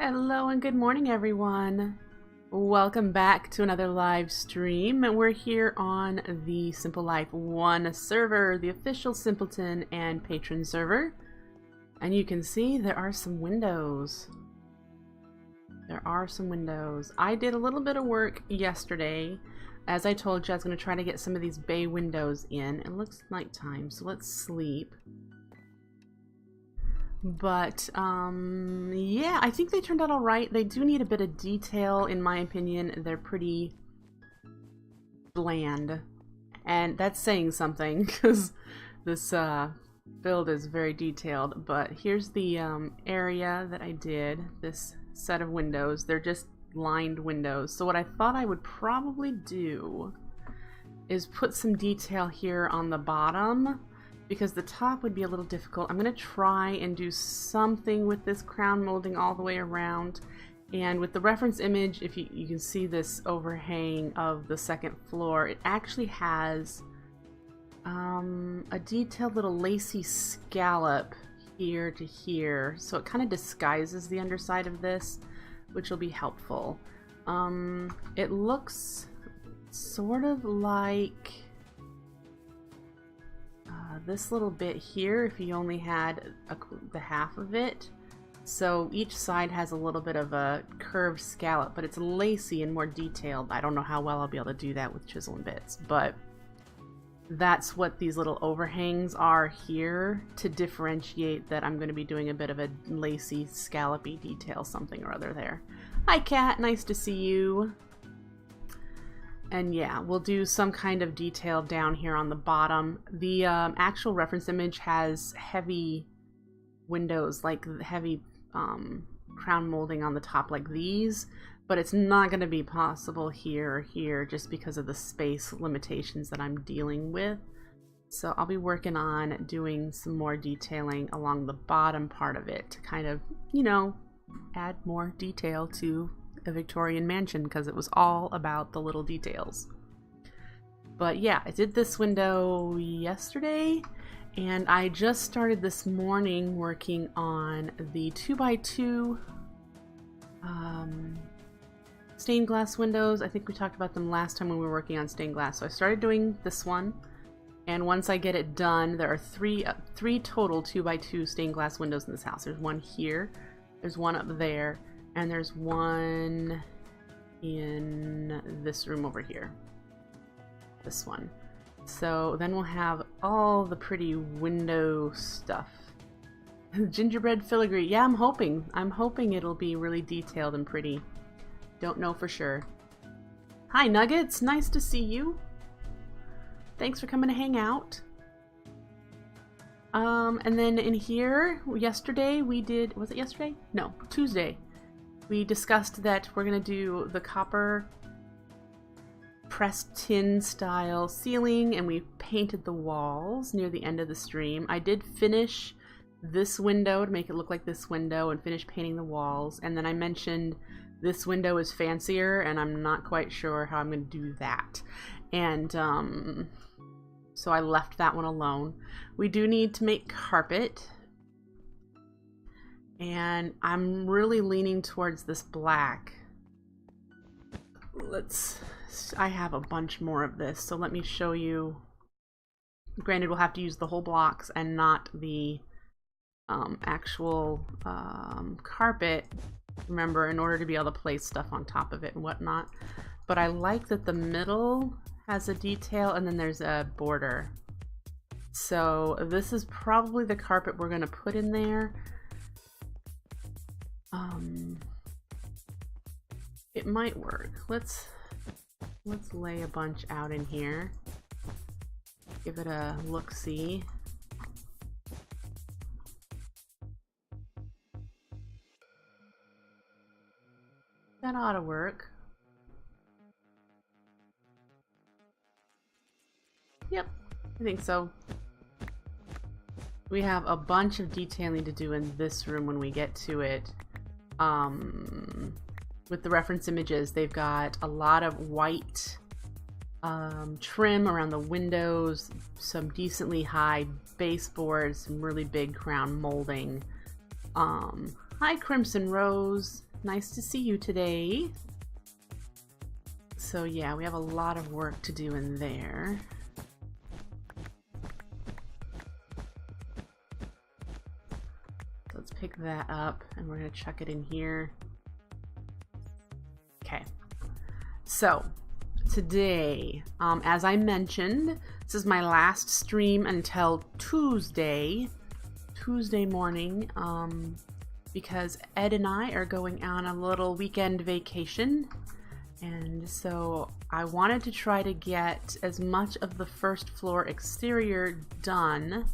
Hello and good morning, everyone. Welcome back to another live stream. We're here on the Simple Life 1 server, the official Simpleton and patron server. And you can see there are some windows. I did a little bit of work yesterday. As I told you, I was going to try to get some of these bay windows in. It looks nighttime, so let's sleep. But yeah, I think they turned out all right. They do need a bit of detail, in my opinion. They're pretty bland, and that's saying something because this build is very detailed. But here's the area that I did, this set of windows. They're just lined windows. So what I thought I would probably do is put some detail here on the bottom, because the top would be a little difficult. I'm going to try and do something with this crown molding all the way around. And with the reference image, if you can see this overhang of the second floor, it actually has a detailed little lacy scallop here to here. So it kind of disguises the underside of this, which will be helpful. It looks sort of like this little bit here if you only had the half of it. So each side has a little bit of a curved scallop, but it's lacy and more detailed. I don't know how well I'll be able to do that with chisel and bits, but that's what these little overhangs are here to differentiate that I'm going to be doing a bit of a lacy, scallopy detail something or other there. Hi Kat, nice to see you. And yeah, we'll do some kind of detail down here on the bottom. The actual reference image has heavy windows, like heavy crown molding on the top like these, but it's not going to be possible here or here just because of the space limitations that I'm dealing with. So I'll be working on doing some more detailing along the bottom part of it to kind of, you know, add more detail to a Victorian mansion, because it was all about the little details. But yeah, I did this window yesterday, and I just started this morning working on the 2x2 stained glass windows. I think we talked about them last time when we were working on stained glass. So I started doing this one, and once I get it done, there are three total 2x2 stained glass windows in this house. There's one here, there's one up there, and there's one in this room over here. This one. So then we'll have all the pretty window stuff. Gingerbread filigree. Yeah, I'm hoping it'll be really detailed and pretty. Don't know for sure. Hi Nuggets, nice to see you. Thanks for coming to hang out. And then in here, yesterday we did, was it yesterday? No, Tuesday. We discussed that we're going to do the copper pressed tin style ceiling, and we painted the walls near the end of the stream. I did finish this window to make it look like this window and finish painting the walls, and then I mentioned this window is fancier and I'm not quite sure how I'm going to do that. And so I left that one alone. We do need to make carpet, and I'm really leaning towards this black. I have a bunch more of this, so let me show you. Granted, we'll have to use the whole blocks and not the actual carpet, remember, in order to be able to place stuff on top of it and whatnot. But I like that the middle has a detail and then there's a border. So this is probably the carpet we're going to put in there. It might work. Let's lay a bunch out in here. Give it a look-see. That ought to work. Yep, I think so. We have a bunch of detailing to do in this room when we get to it. With the reference images, they've got a lot of white trim around the windows, some decently high baseboards, some really big crown molding. Hi Crimson Rose, Nice to see you today. So yeah, we have a lot of work to do in there. Let's pick that up and we're gonna chuck it in here. Okay. So today, as I mentioned, this is my last stream until Tuesday morning, because Ed and I are going on a little weekend vacation, and so I wanted to try to get as much of the first floor exterior done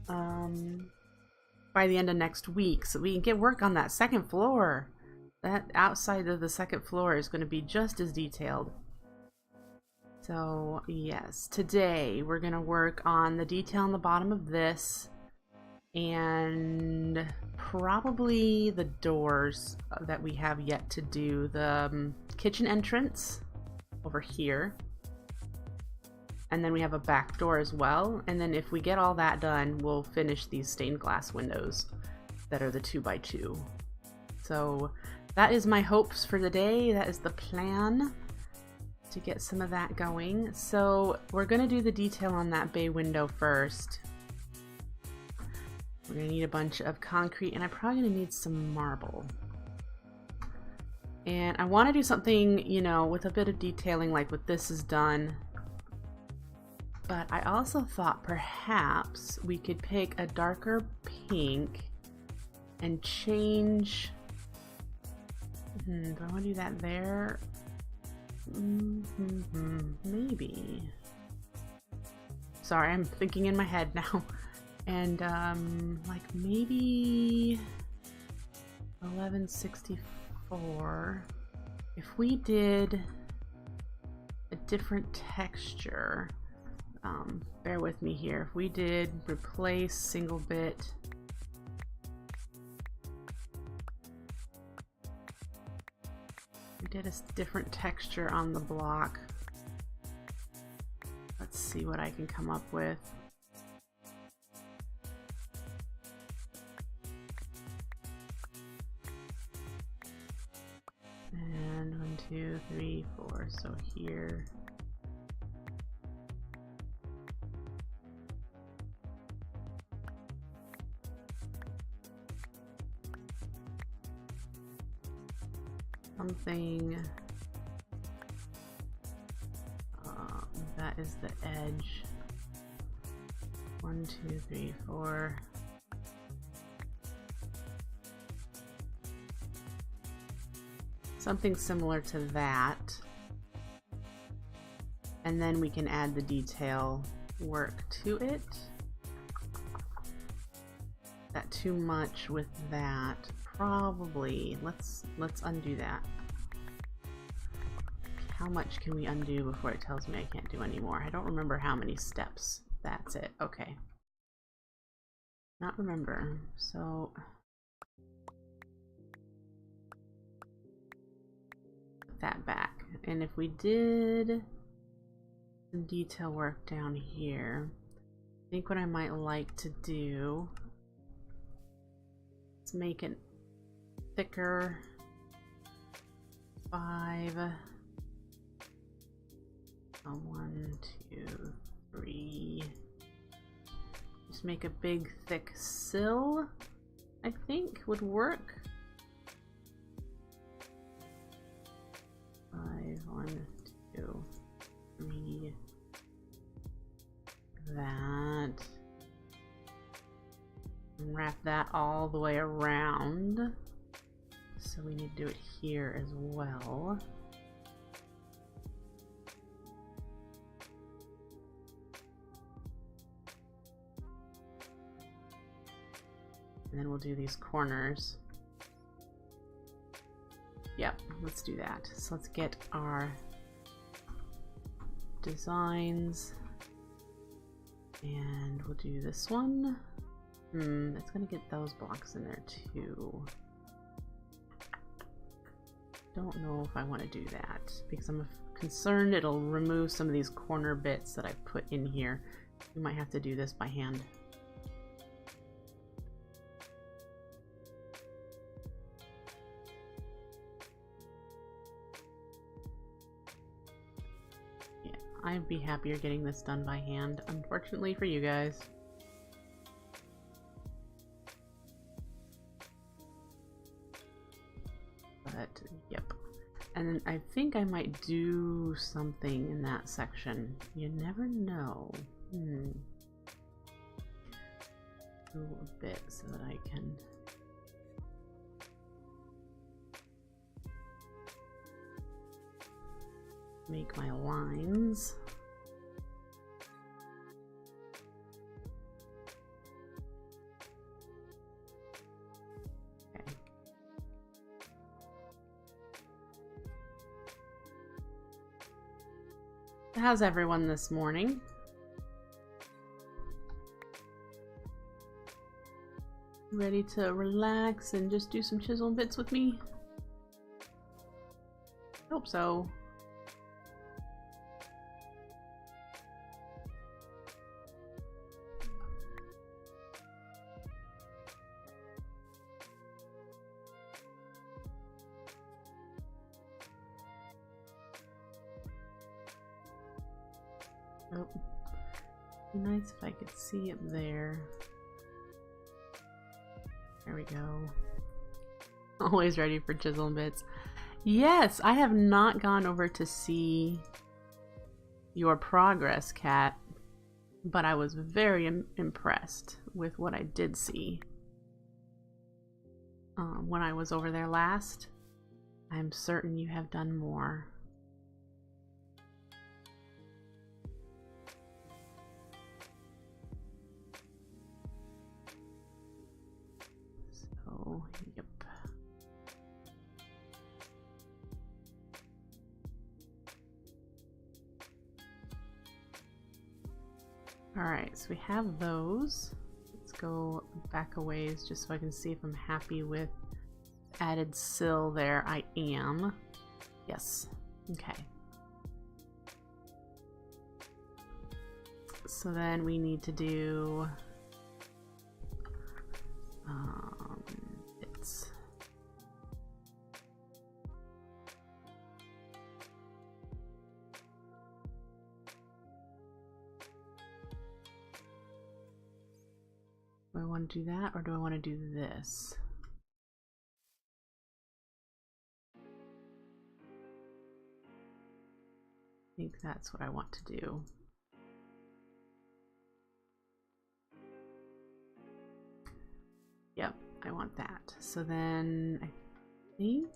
by the end of next week, so we can get work on that second floor. That outside of the second floor is going to be just as detailed. So yes, today we're going to work on the detail on the bottom of this, and probably the doors that we have yet to do. The kitchen entrance over here, and then we have a back door as well, and then if we get all that done, we'll finish these stained glass windows that are the 2x2. So that is my hopes for the day. That is the plan, to get some of that going. So we're gonna do the detail on that bay window first. We're gonna need a bunch of concrete, and I'm probably gonna need some marble. And I want to do something, you know, with a bit of detailing like what this is done. But I also thought perhaps we could pick a darker pink and change. Do I want to do that there? Maybe. Sorry, I'm thinking in my head now. And like maybe 1164. If we did a different texture, bear with me here. If we did replace single bit, we did a different texture on the block. Let's see what I can come up with. And 1, 2, 3, 4. So here. Something that is the edge. 1, 2, 3, 4. Something similar to that, and then we can add the detail work to it. That too much with that. Probably let's undo that. How much can we undo before it tells me I can't do anymore? I don't remember how many steps. That's it. Okay. Not remember. So put that back. And if we did some detail work down here, I think what I might like to do is make it thicker. 5. 1, 2, 3. Just make a big thick sill, I think would work. 5, 1, 2, 3. That. And wrap that all the way around. So we need to do it here as well. And then we'll do these corners. Yep, let's do that. So let's get our designs, and we'll do this one. It's gonna get those blocks in there too. Don't know if I want to do that because I'm concerned it'll remove some of these corner bits that I put in here. We might have to do this by hand. I'd be happier getting this done by hand, unfortunately for you guys. But, yep. And then I think I might do something in that section. You never know. Do a bit so that I can... make my lines. Okay. How's everyone this morning? Ready to relax and just do some chisel and bits with me? Hope so. Oh, be nice if I could see it there. There we go. Always ready for chisel and bits. Yes, I have not gone over to see your progress, Kat, but I was very impressed with what I did see when I was over there last. I'm certain you have done more. Yep. Alright, so we have those. Let's go back a ways just so I can see if I'm happy with added sill there. I am. Yes. Okay. So then we need to do bits. Do I want to do that or do I want to do this? I think that's what I want to do. Yep, I want that. So then I think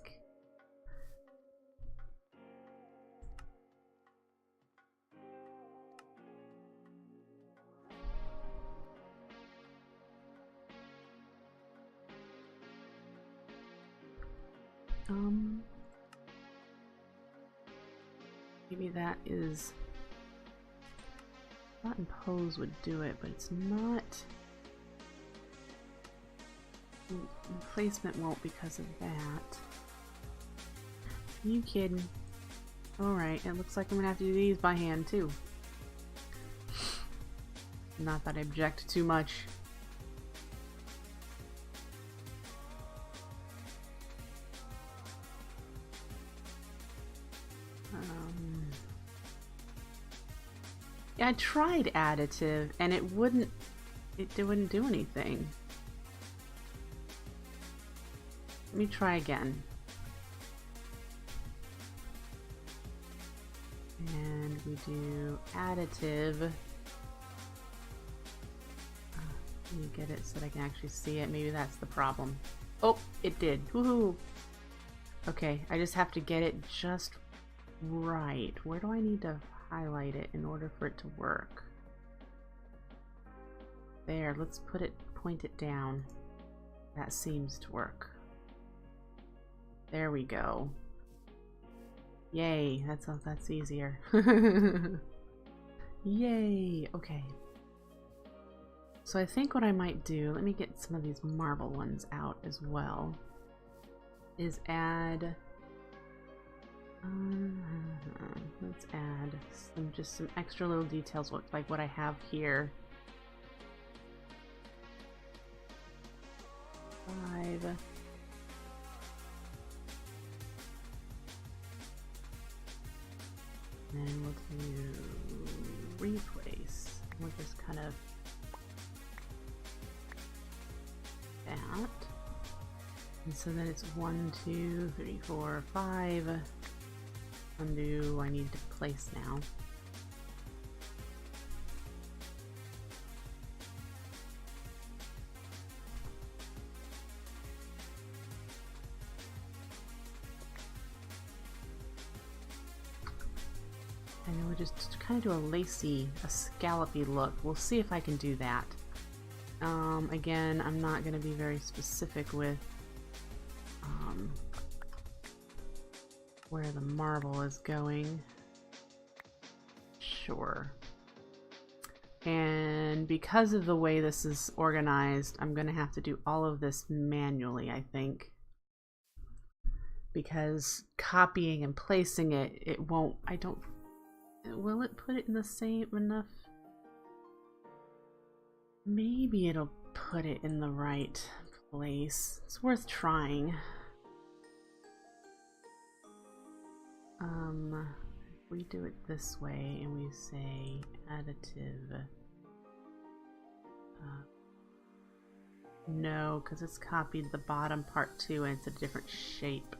maybe that is, I thought impose would do it, but it's not. Placement won't because of that. You kidding? Alright, it looks like I'm gonna have to do these by hand too. Not that I object too much. Yeah, I tried additive and it wouldn't do anything. Let me try again. And we do additive. Let me get it so that I can actually see it. Maybe that's the problem. Oh, it did. Woohoo! Okay, I just have to get it just right. Where do I need to highlight it in order for it to work? There, let's point it down. That seems to work. There we go. Yay, that's easier. Yay, okay. So I think what I might do, let me get some of these marble ones out as well, is add, let's add just some extra little details like what I have here. 5. And we'll do just kind of that. And so then it's 1, 2, 3, 4, 5. Undo, I need to place now. And then we'll just kind of do a lacy, a scallopy look. We'll see if I can do that. Again, I'm not going to be very specific with where the marble is going. Sure. And because of the way this is organized, I'm going to have to do all of this manually, I think. Because copying and placing it, it won't, I don't, will it put it in the same enough? Maybe it'll put it in the right place. It's worth trying. If we do it this way and we say additive, no, because it's copied the bottom part too and it's a different shape.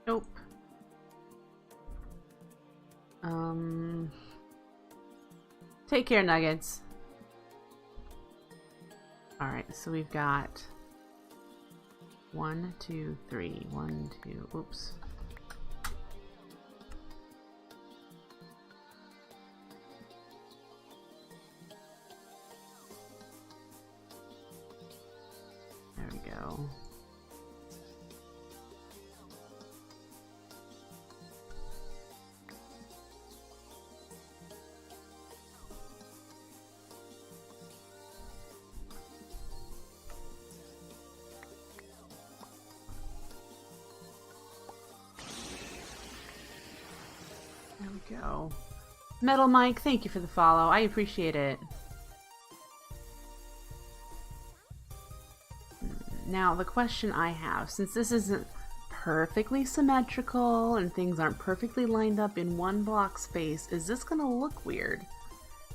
Nope. Take care, Nuggets. Alright, so we've got 1, 2, 3, 1, 2, oops. There we go. There we go. Metal Mike, thank you for the follow. I appreciate it. Now, the question I have, since this isn't perfectly symmetrical and things aren't perfectly lined up in one block space, is this going to look weird?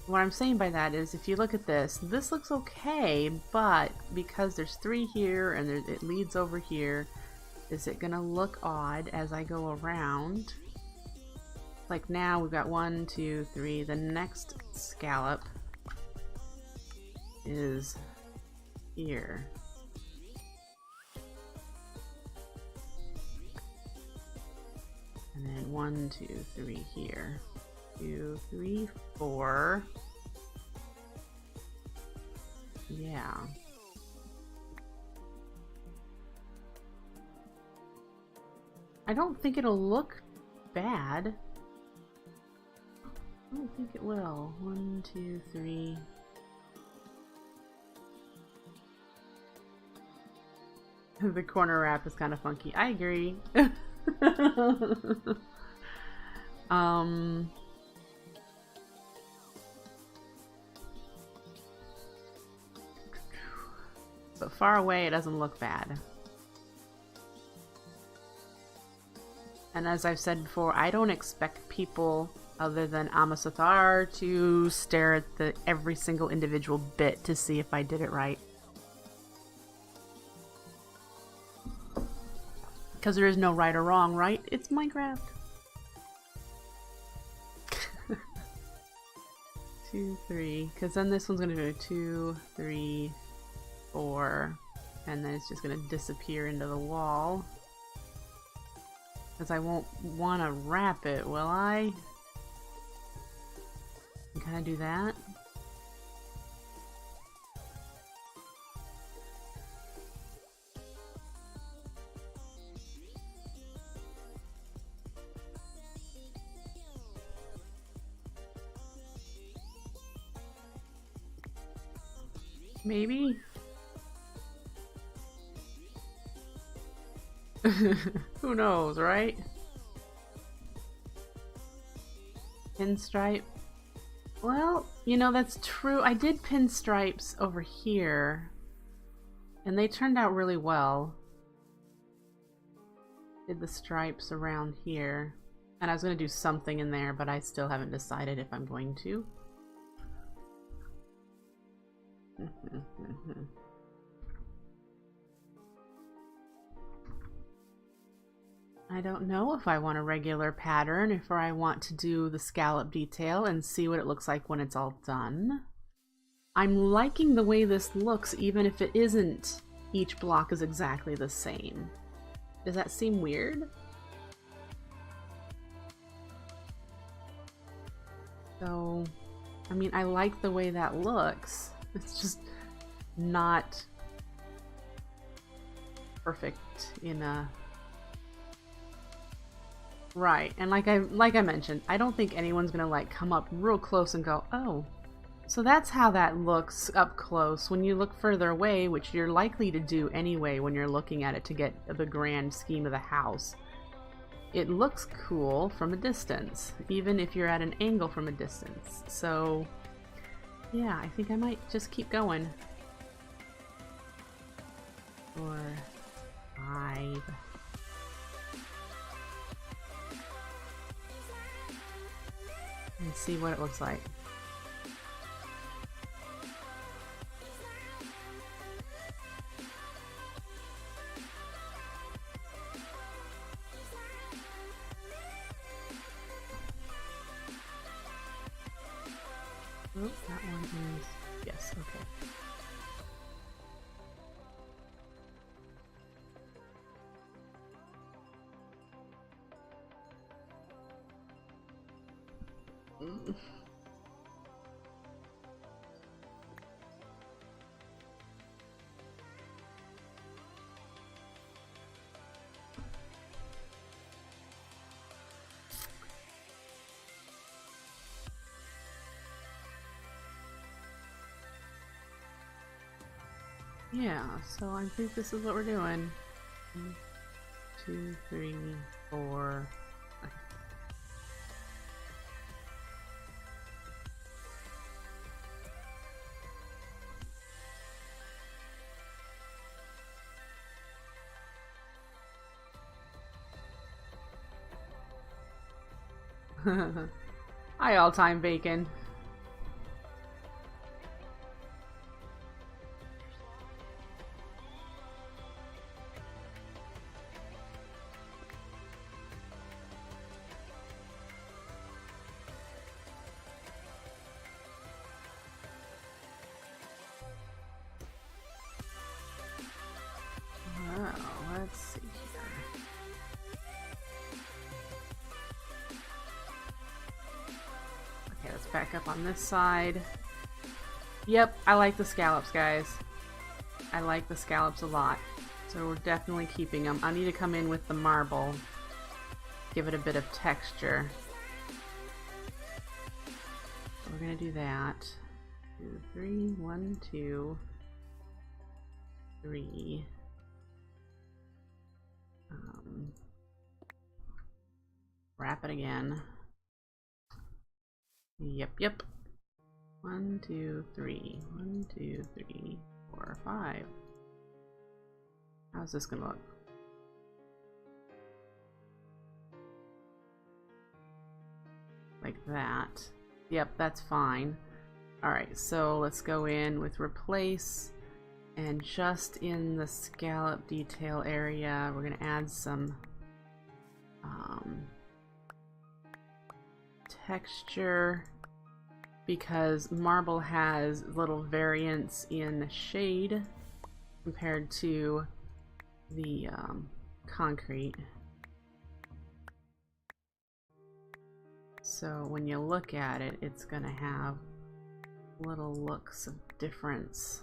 What I'm saying by that is, if you look at this, this looks okay, but because there's 3 here and it leads over here, is it going to look odd as I go around? Like now we've got 1, 2, 3. The next scallop is here. And then 1, 2, 3 here. 2, 3, 4. Yeah. I don't think it'll look bad. I don't think it will. 1, 2, 3. The corner wrap is kind of funky. I agree. But far away, it doesn't look bad. And as I've said before, I don't expect people other than Amasathar to stare at every single individual bit to see if I did it right. Because there is no right or wrong, right? It's Minecraft. 2, 3. Because then this one's going to go 2, 3, 4. And then it's just going to disappear into the wall. Because I won't want to wrap it, will I? Can I do that? Maybe? Who knows, right? Pinstripe. Well, you know, that's true. I did pinstripes over here, and they turned out really well. Did the stripes around here. And I was going to do something in there, but I still haven't decided if I'm going to. I don't know if I want a regular pattern, if I want to do the scallop detail and see what it looks like when it's all done. I'm liking the way this looks, even if it isn't each block is exactly the same. Does that seem weird? So, I mean, I like the way that looks. It's just not perfect in a... Right, and like I mentioned, I don't think anyone's gonna like come up real close and go, oh, so that's how that looks up close. When you look further away, which you're likely to do anyway when you're looking at it to get the grand scheme of the house, it looks cool from a distance, even if you're at an angle from a distance. So yeah, I think I might just keep going. 4, 5. And see what it looks like. Oh, that one is... Yes, okay. Yeah, so I think this is what we're doing. 1, 2, 3, 4. Hi, all-time bacon. Let's see here. Okay, let's back up on this side. Yep, I like the scallops, guys. I like the scallops a lot. So we're definitely keeping them. I need to come in with the marble. Give it a bit of texture. So we're gonna do that. 2, 3, 1, 2, 3. Wrap it again. Yep. 1, 2, 3. 1, 2, 3, 4, 5. How's this gonna look? Like that. Yep, that's fine. Alright, so let's go in with replace, and just in the scallop detail area we're gonna add some texture, because marble has little variance in shade compared to the concrete. So when you look at it, it's gonna have little looks of difference.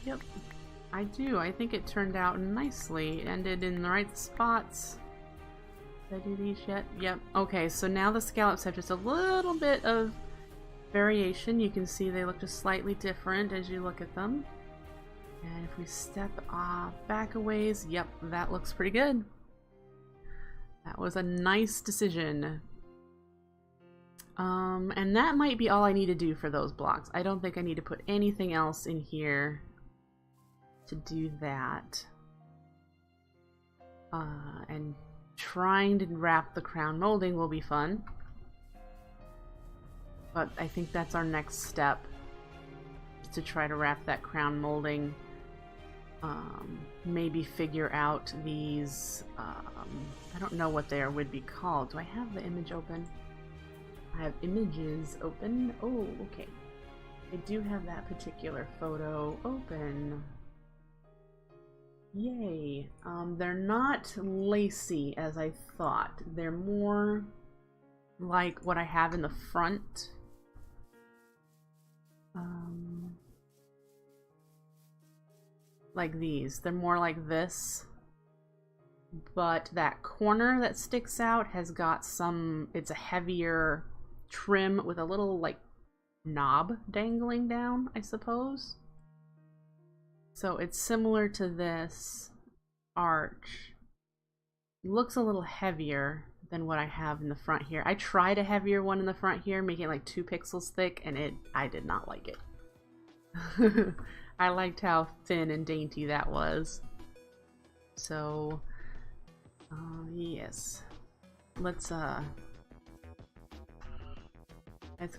Yep. I do. I think it turned out nicely. It ended in the right spots. Did I do these yet? Yep. Okay, so now the scallops have just a little bit of variation. You can see they look just slightly different as you look at them. And if we step back a ways, yep, that looks pretty good. That was a nice decision. And that might be all I need to do for those blocks. I don't think I need to put anything else in here to do that. And trying to wrap the crown molding will be fun. But I think that's our next step, is to try to wrap that crown molding. Maybe figure out these, I don't know what they would be called. Do I have the image open? I have images open. Oh, okay. I do have that particular photo open. Yay. They're not lacy as I thought. They're more like what I have in the front. Like these. They're more like this. But that corner that sticks out has got some, it's a heavier trim with a little like knob dangling down, I suppose. So it's similar to this arch. It looks a little heavier than what I have in the front here. I tried a heavier one in the front here, making it like 2 pixels thick, and I did not like it. I liked how thin and dainty that was. So, yes. Let's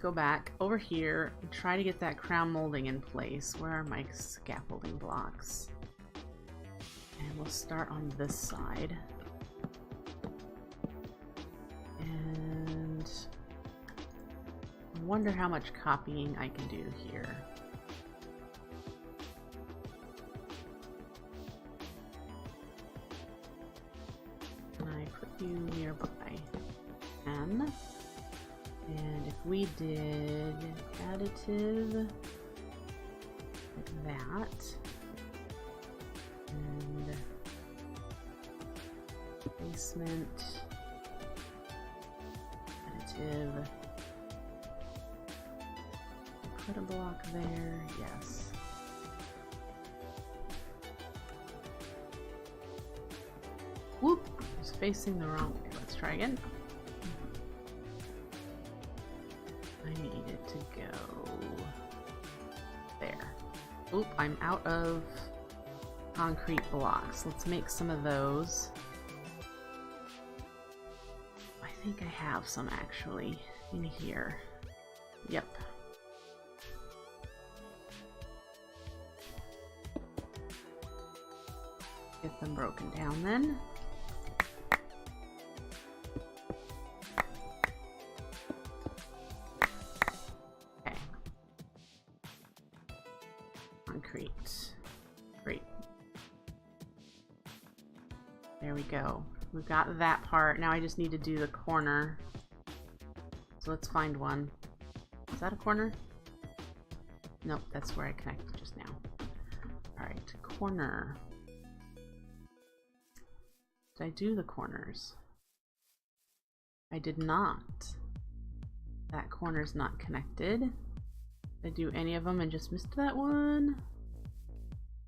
go back over here and try to get that crown molding in place. Where are my scaffolding blocks? And we'll start on this side. And I wonder how much copying I can do here. Can I put you nearby? And if we did additive like that, and placement, additive, put a block there, yes. Whoop, I was facing the wrong way. Let's try again. I need it to go there. Oop, I'm out of concrete blocks. Let's make some of those. I think I have some actually in here. Yep. Get them broken down then. Great. There we go. We've got that part. Now I just need to do the corner. So let's find one. Is that a corner? Nope, that's where I connected just now. Alright, corner. Did I do the corners? I did not. That corner's not connected. Did I do any of them and just missed that one?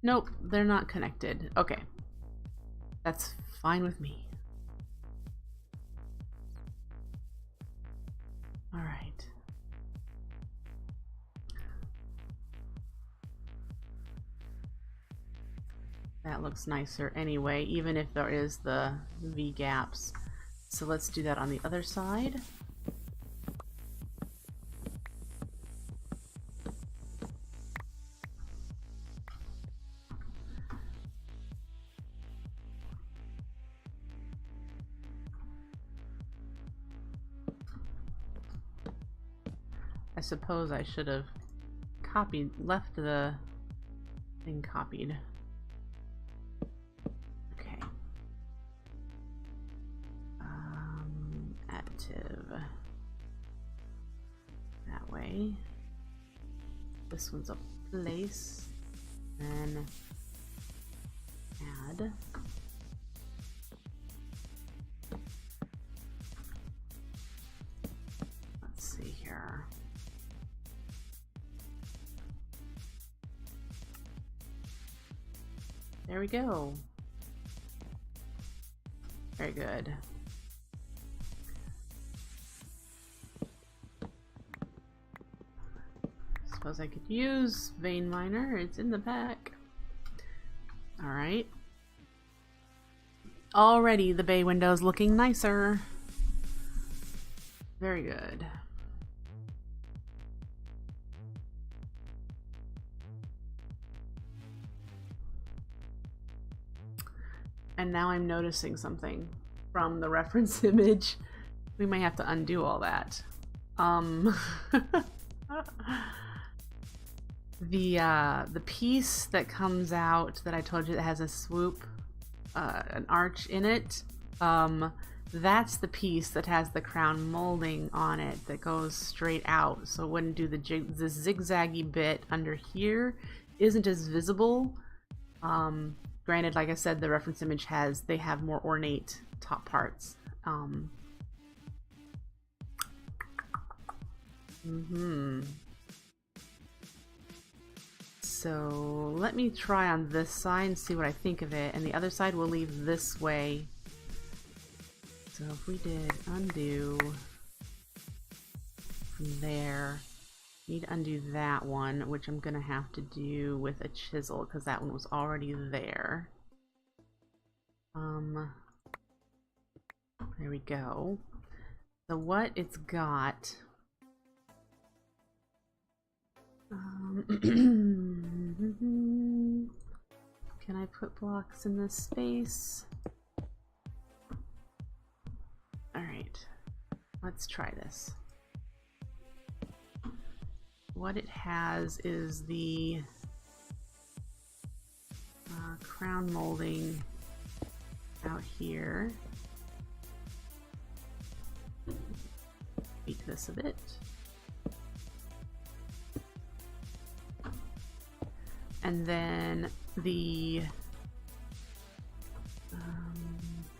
Nope, they're not connected. Okay. That's fine with me. Alright. That looks nicer anyway, even if there is the V gaps. So let's do that on the other side. I suppose I should have left the thing copied. Okay. Additive. That way. This one's a place. Then add. Let's see here. There we go. Very good. Suppose I could use vein miner. It's in the pack. Alright. Already the bay window's looking nicer. Very good. And now I'm noticing something from the reference image. We might have to undo all that. The piece that comes out that I told you that has a swoop, an arch in it, that's the piece that has the crown molding on it that goes straight out, so it wouldn't do the zigzaggy bit under here isn't as visible. Granted, like I said, the reference image they have more ornate top parts. So let me try on this side and see what I think of it, and the other side we'll leave this way. So if we did undo from there, need to undo that one, which I'm gonna have to do with a chisel because that one was already there. There we go. So what it's got, can I put blocks in this space? Alright, let's try this. What it has is the crown molding out here. Tweak this a bit. And then the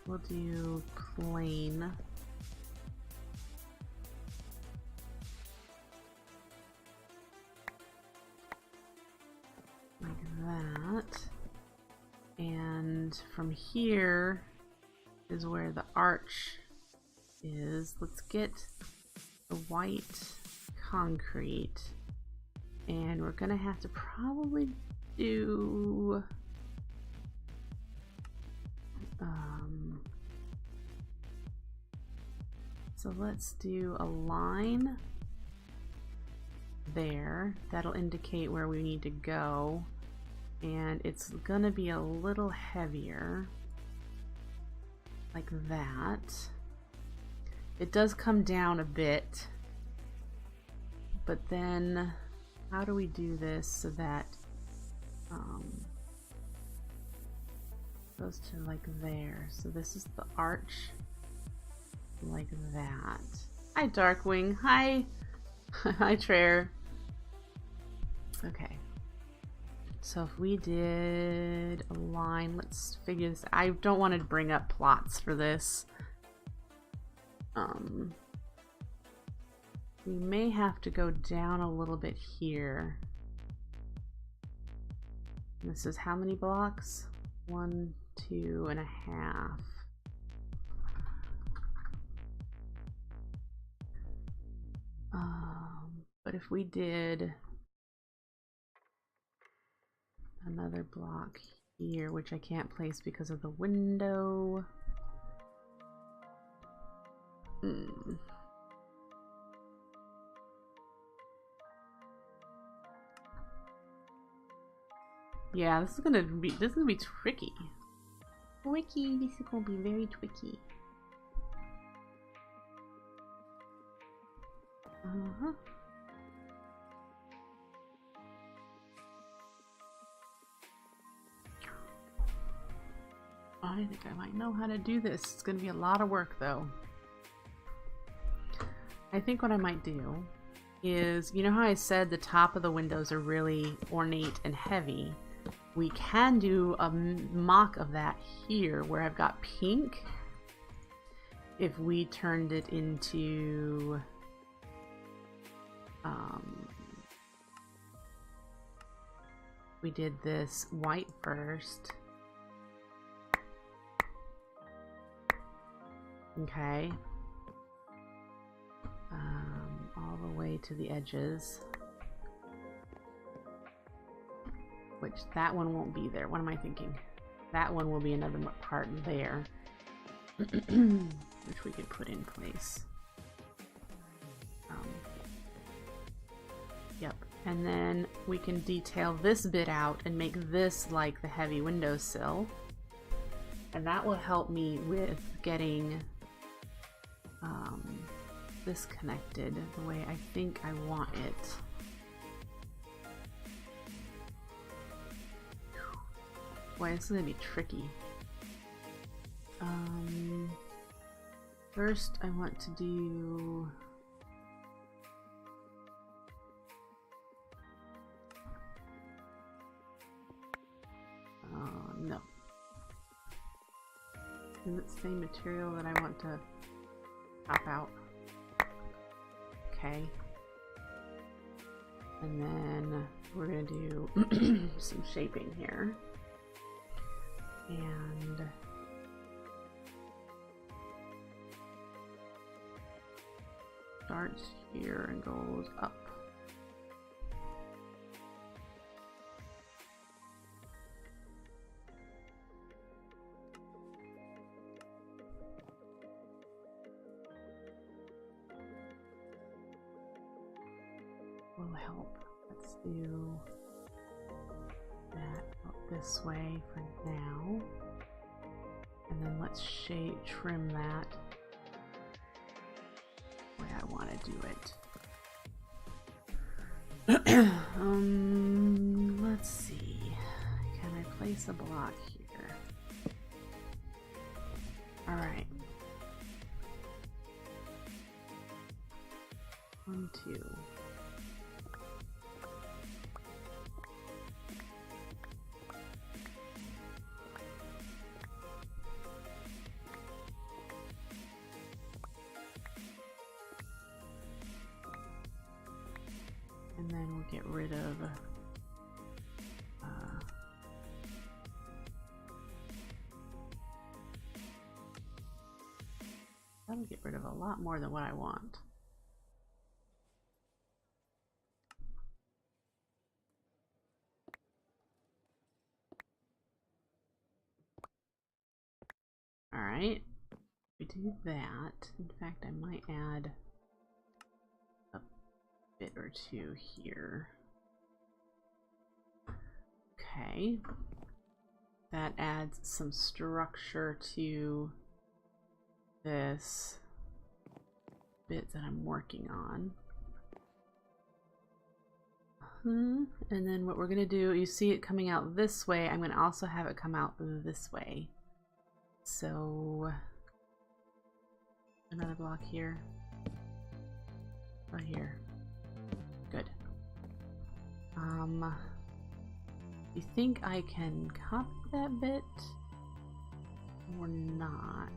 we'll do plain. Like that. And from here is where the arch is. Let's get the white concrete. And we're gonna have to probably do so let's do a line there. That'll indicate where we need to go. And it's gonna be a little heavier. Like that. It does come down a bit. But then how do we do this so that goes to like there? So this is the arch like that. Hi Darkwing. Hi. Hi Traer. Okay. So if we did a line, let's figure this. I don't want to bring up plots for this. We may have to go down a little bit here. This is how many blocks? 1, 2.5. But if we did another block here, which I can't place because of the window. Yeah, this is gonna be tricky. Tricky, this is gonna be very tricky. I think I might know how to do this. It's gonna be a lot of work though. I think what I might do is, you know how I said the top of the windows are really ornate and heavy? We can do a mock of that here where I've got pink. If we turned it into we did this white first Okay. All the way to the edges. Which, that one won't be there. What am I thinking? That one will be another part there. Which we could put in place. Yep. And then we can detail this bit out and make this like the heavy windowsill. And that will help me with getting this connected the way I think I want it. Boy, this is gonna be tricky. First I want to do no. Is it the same material that I want to pop out? Okay. And then we're gonna do some shaping here. And starts here and goes up. Will help. Let's do that up this way for now. And then let's trim that the way I want to do it. Let's see. Can I place a block here? Alright. 1, 2. And then we'll get rid of that'll get rid of a lot more than what I want. All right, we do that. In fact, I might add a bit or two here. Okay, that adds some structure to this bit that I'm working on. And then what we're gonna do, you see it coming out this way, I'm gonna also have it come out this way. So another block here or here. Good. You think I can copy that bit or not?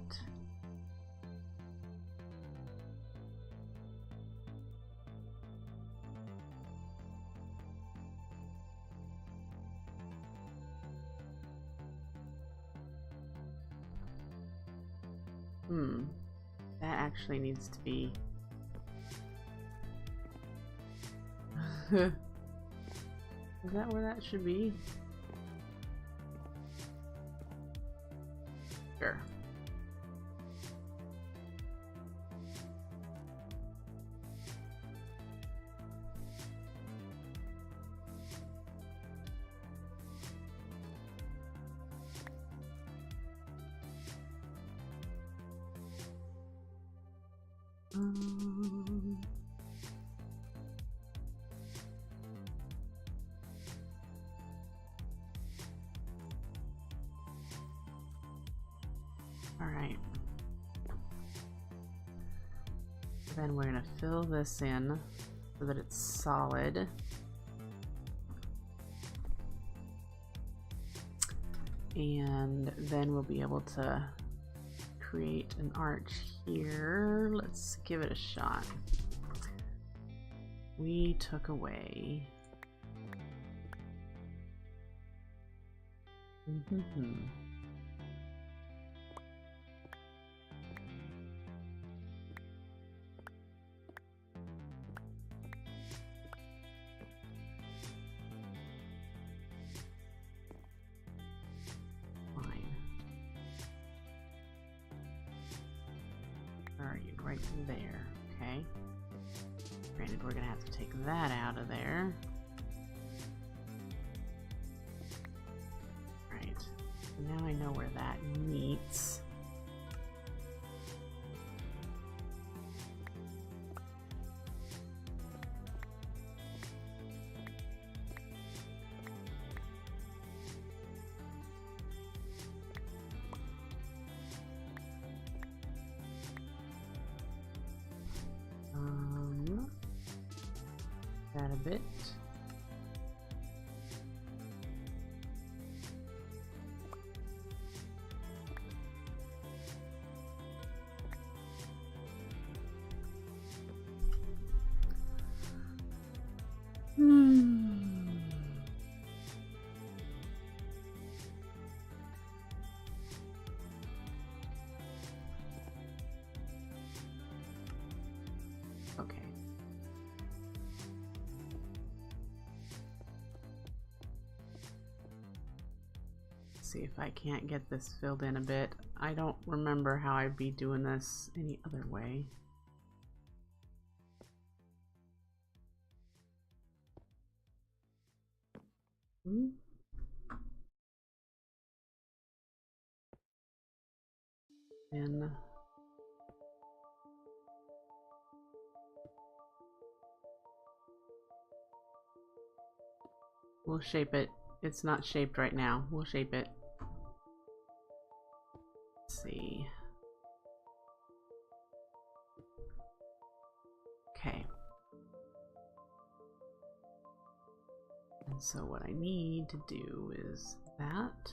That actually needs to be is that where that should be? Sure. All right. Then we're gonna fill this in so that it's solid. And then we'll be able to create an arch here. Let's give it a shot. We took away right there. Okay. Granted, we're gonna have to take that out of there. Right. Now I know where that meets. That a bit. Okay. See if I can't get this filled in a bit. I don't remember how I'd be doing this any other way. And we'll shape it. It's not shaped right now. We'll shape it. Let's see. Okay. And so what I need to do is that.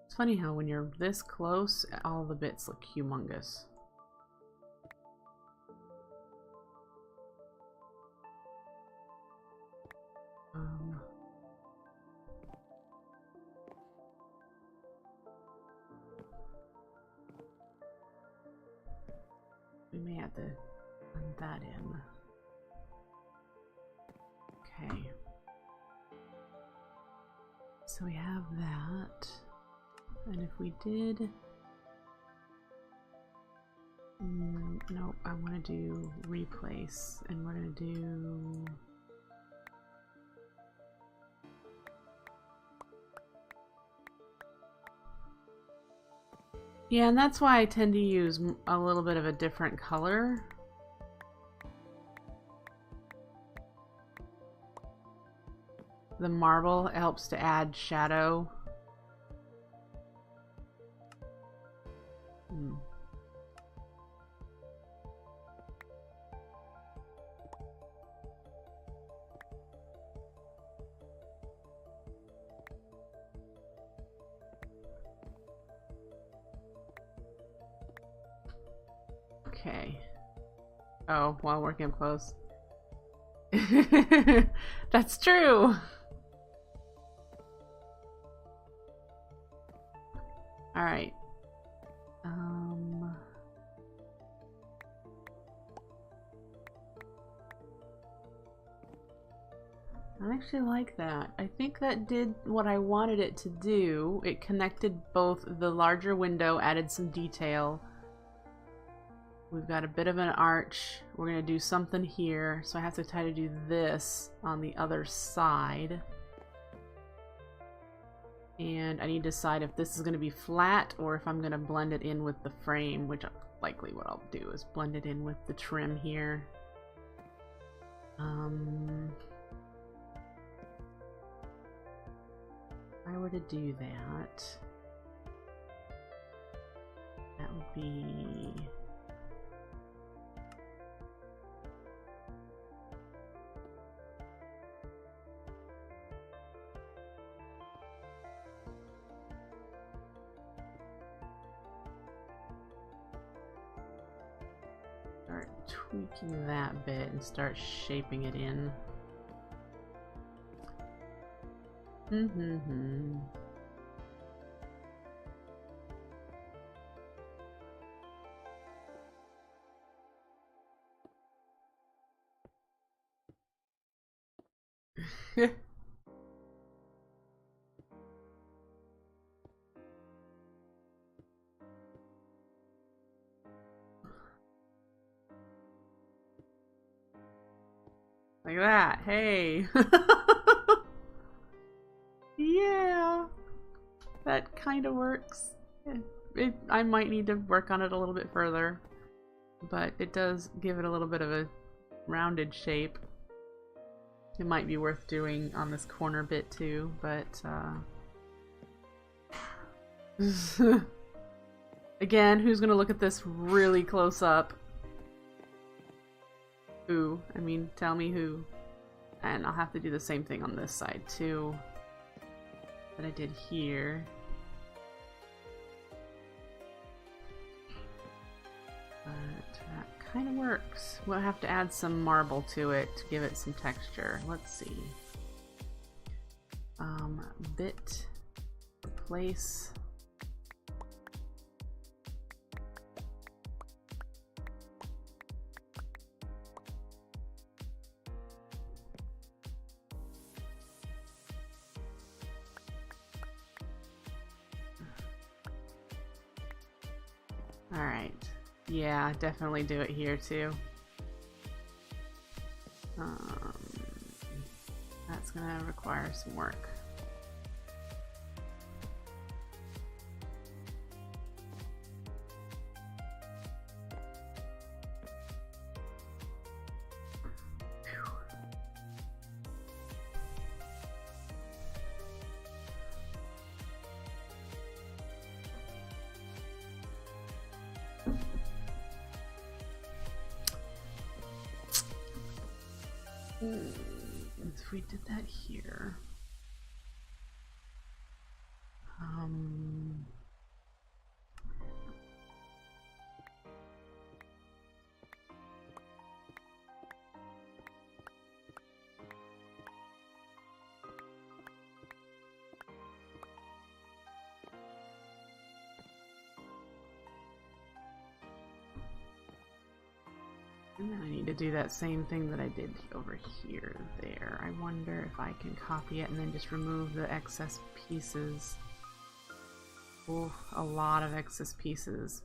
It's funny how when you're this close, all the bits look humongous. We may have to blend that in. Okay. So we have that. And if we did... nope, I want to do replace. And we're going to do... Yeah, and that's why I tend to use a little bit of a different color. The marble helps to add shadow. Okay. Oh, while working up close. That's true. All right. I actually like that. I think that did what I wanted it to do. It connected both the larger window, added some detail. We've got a bit of an arch. We're gonna do something here, so I have to try to do this on the other side. And I need to decide if this is gonna be flat or if I'm gonna blend it in with the frame, which likely what I'll do is blend it in with the trim here. If I were to do that, that would be... start tweaking that bit and start shaping it in. Like that. Hey. Yeah. That kind of works. I might need to work on it a little bit further, but it does give it a little bit of a rounded shape. It might be worth doing on this corner bit too, but again, who's gonna look at this really close up? Who? I mean, tell me who. And I'll have to do the same thing on this side too that I did here. But that kind of works. We'll have to add some marble to it to give it some texture. Let's see. Bit, replace. Alright. Yeah, definitely do it here too. That's gonna require some work. If we did that here, and then I need to do that same thing that I did over here, there. I wonder if I can copy it and then just remove the excess pieces. Oh, a lot of excess pieces.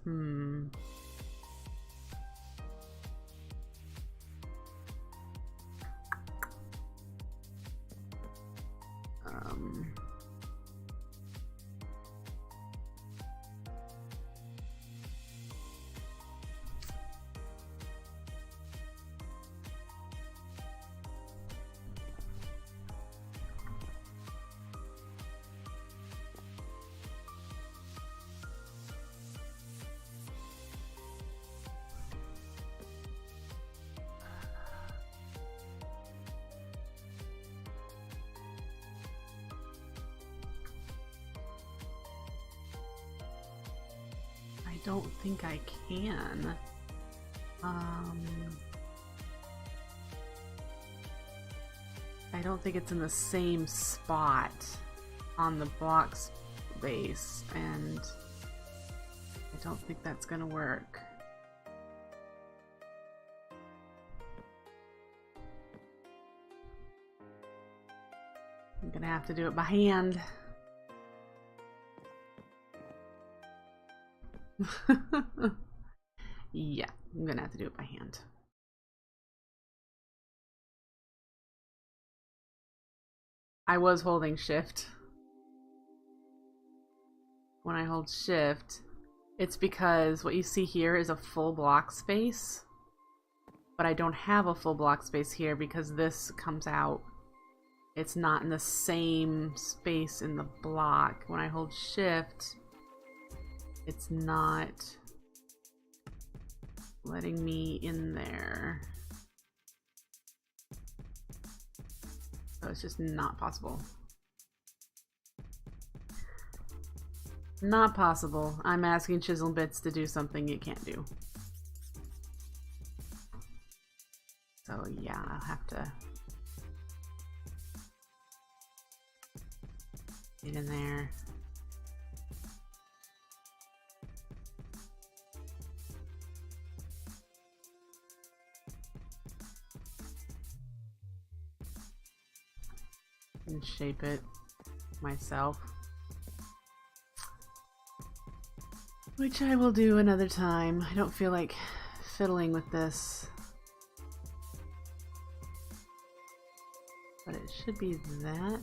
I don't think I can. I don't think it's in the same spot on the box base, and I don't think that's gonna work. I'm gonna have to do it by hand. Yeah, I'm gonna have to do it by hand. I was holding shift. When I hold shift, it's because what you see here is a full block space, but I don't have a full block space here because this comes out. It's not in the same space in the block. When I hold shift, it's not letting me in there. So it's just not possible. Not possible. I'm asking Chisel Bits to do something it can't do. So yeah, I'll have to get in there. And shape it myself, which I will do another time. I don't feel like fiddling with this. but it should be that.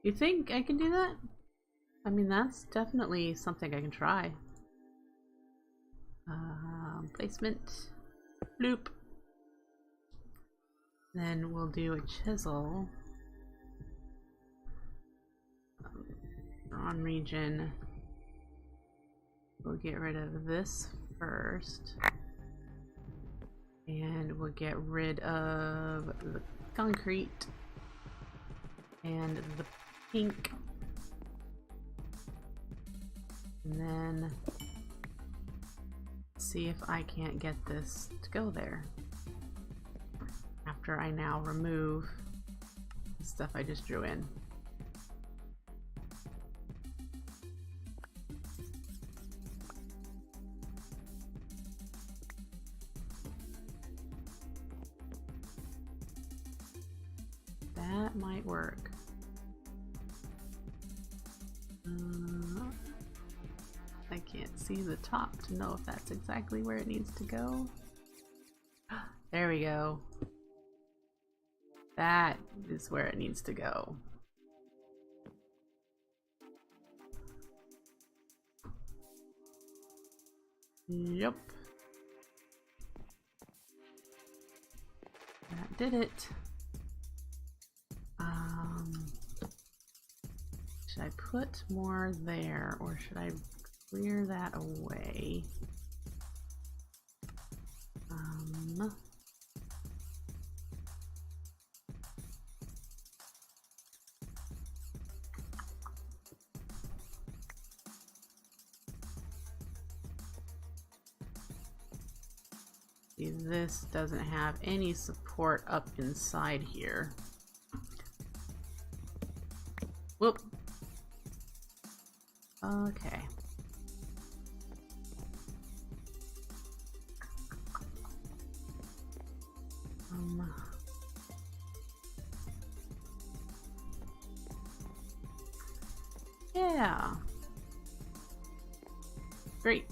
You think I can do that? I mean, that's definitely something I can try. Placement. Bloop. Then we'll do a chisel. On region. We'll get rid of this first. And we'll get rid of the concrete. And the pink. And then see if I can't get this to go there. After I now remove the stuff I just drew in. That might work. I can't see the top to know if that's exactly where it needs to go. There we go. That is where it needs to go. Yep. That did it. Should I put more there, or should I clear that away? See, this doesn't have any support up inside here. Whoop. Okay. Yeah. Great.